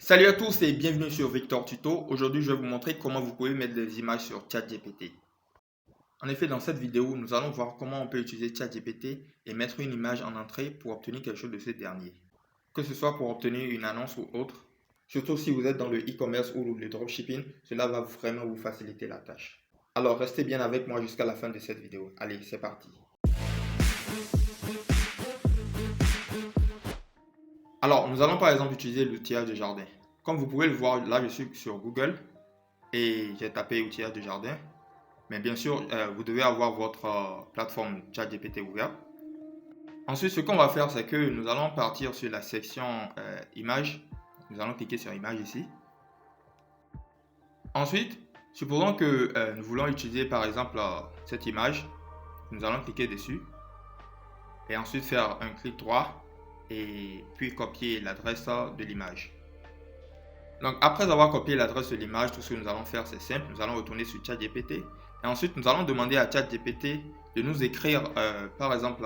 Salut à tous et bienvenue sur Victor Tuto. Aujourd'hui, je vais vous montrer comment vous pouvez mettre des images sur ChatGPT. En effet, dans cette vidéo, nous allons voir comment on peut utiliser ChatGPT et mettre une image en entrée pour obtenir quelque chose de ce dernier. Que ce soit pour obtenir une annonce ou autre, surtout si vous êtes dans le e-commerce ou le dropshipping, cela va vraiment vous faciliter la tâche. Alors, restez bien avec moi jusqu'à la fin de cette vidéo. Allez, c'est parti. Alors, nous allons par exemple utiliser l'outillage de jardin. Comme vous pouvez le voir, là je suis sur Google et j'ai tapé outillage de jardin. Mais bien sûr, vous devez avoir votre plateforme ChatGPT ouverte. Ensuite, ce qu'on va faire, c'est que nous allons partir sur la section images. Nous allons cliquer sur images ici. Ensuite, supposons que nous voulons utiliser par exemple cette image. Nous allons cliquer dessus. Et ensuite faire un clic droit et puis copier l'adresse de l'image. Donc après avoir copié l'adresse de l'image, tout ce que nous allons faire c'est simple, nous allons retourner sur ChatGPT et ensuite nous allons demander à ChatGPT de nous écrire par exemple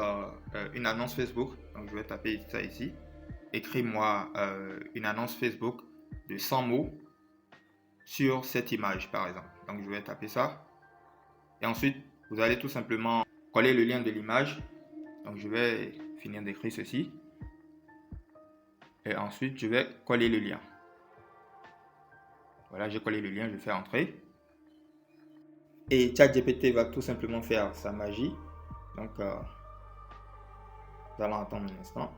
une annonce Facebook. Donc je vais taper ça ici, écris-moi une annonce Facebook de 100 mots sur cette image par exemple. Donc je vais taper ça et ensuite vous allez tout simplement coller le lien de l'image. Donc je vais finir d'écrire ceci. Et ensuite, je vais coller le lien. Voilà, j'ai collé le lien, je fais entrer. Et ChatGPT va tout simplement faire sa magie. Donc, nous allons attendre un instant.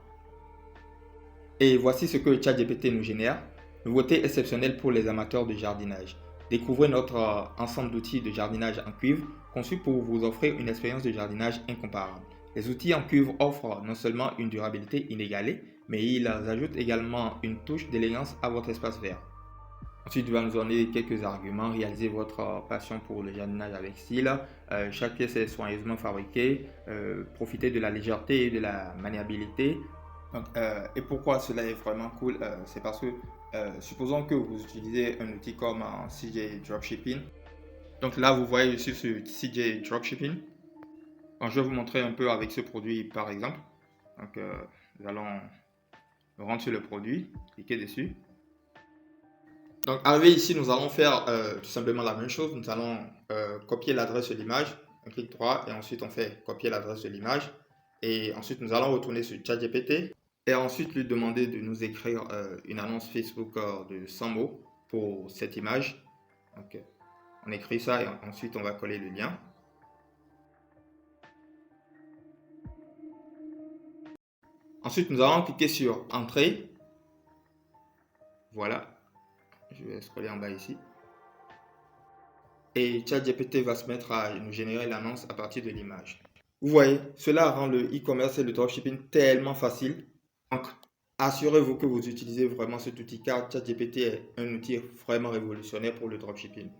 Et voici ce que ChatGPT nous génère. Nouveauté exceptionnelle pour les amateurs de jardinage. Découvrez notre ensemble d'outils de jardinage en cuivre conçus pour vous offrir une expérience de jardinage incomparable. Les outils en cuivre offrent non seulement une durabilité inégalée, mais ils ajoutent également une touche d'élégance à votre espace vert. Ensuite, il va nous donner quelques arguments. Réalisez votre passion pour le jardinage avec style. Chaque pièce est soigneusement fabriquée. Profitez de la légèreté et de la maniabilité. Donc, et pourquoi cela est vraiment cool, c'est parce que supposons que vous utilisez un outil comme CJ Dropshipping. Donc là, vous voyez, je suis sur CJ Dropshipping. Donc, je vais vous montrer un peu avec ce produit par exemple. Donc, nous allons rentrer sur le produit, cliquer dessus. Donc, arrivé ici, nous allons faire tout simplement la même chose. Nous allons copier l'adresse de l'image, un clic droit, et ensuite on fait copier l'adresse de l'image. Et ensuite, nous allons retourner sur ChatGPT et ensuite lui demander de nous écrire une annonce Facebook de 100 mots pour cette image. Donc, on écrit ça et ensuite on va coller le lien. Ensuite, nous allons cliquer sur Entrée. Voilà. Je vais scroller en bas ici. Et ChatGPT va se mettre à nous générer l'annonce à partir de l'image. Vous voyez, cela rend le e-commerce et le dropshipping tellement facile. Donc, assurez-vous que vous utilisez vraiment cet outil car ChatGPT est un outil vraiment révolutionnaire pour le dropshipping.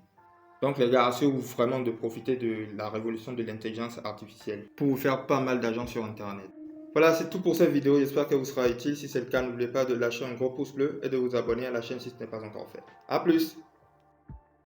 Donc les gars, assurez-vous vraiment de profiter de la révolution de l'intelligence artificielle pour vous faire pas mal d'argent sur Internet. Voilà, c'est tout pour cette vidéo. J'espère qu'elle vous sera utile. Si c'est le cas, n'oubliez pas de lâcher un gros pouce bleu et de vous abonner à la chaîne si ce n'est pas encore fait. A plus!